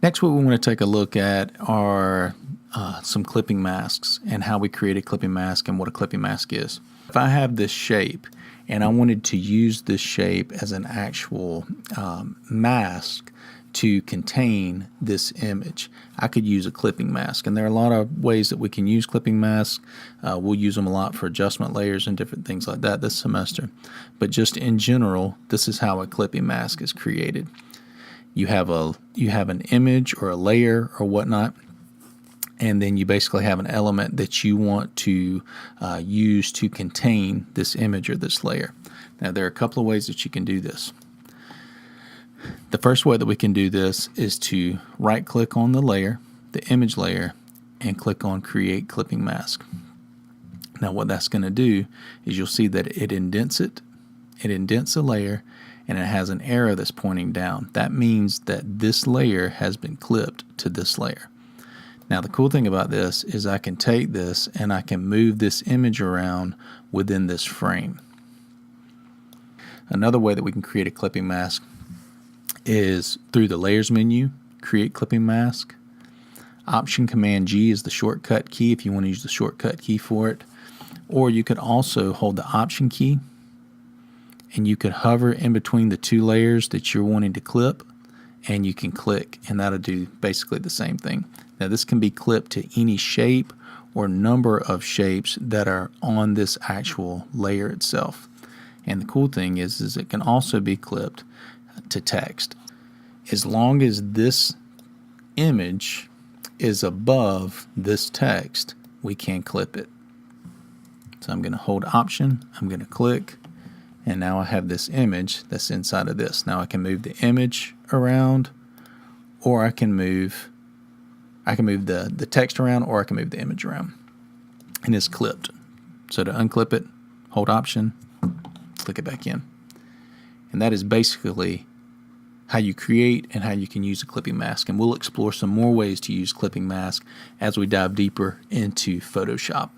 Next, what we want to take a look at are some clipping masks and how we create a clipping mask and what a clipping mask is. If I have this shape and I wanted to use this shape as an actual mask to contain this image, I could use a clipping mask. And there are a lot of ways that we can use clipping masks. We'll use them a lot for adjustment layers and different things like that this semester. But just in general, this is how a clipping mask is created. You have an image or a layer or whatnot, and then you basically have an element that you want to use to contain this image or this layer. Now, there are a couple of ways that you can do this. The first way that we can do this is to right-click on the layer, the image layer, and click on Create Clipping Mask. Now, what that's going to do is you'll see that it indents the layer, and it has an arrow that's pointing down. That means that this layer has been clipped to this layer. Now, the cool thing about this is I can take this and I can move this image around within this frame. Another way that we can create a clipping mask is through the Layers menu, Create Clipping Mask. Option Command G is the shortcut key if you want to use the shortcut key for it. Or you could also hold the Option key and you could hover in between the two layers that you're wanting to clip, and you can click, and that'll do basically the same thing. Now, this can be clipped to any shape or number of shapes that are on this actual layer itself. And the cool thing is it can also be clipped to text. As long as this image is above this text, we can clip it. So I'm going to hold Option, I'm going to click, and now I have this image that's inside of this. Now I can move the image around, or I can move the text around, or I can move the image around. And it's clipped. So to unclip it, hold Option, click it back in. And that is basically how you create and how you can use a clipping mask. And we'll explore some more ways to use clipping mask as we dive deeper into Photoshop.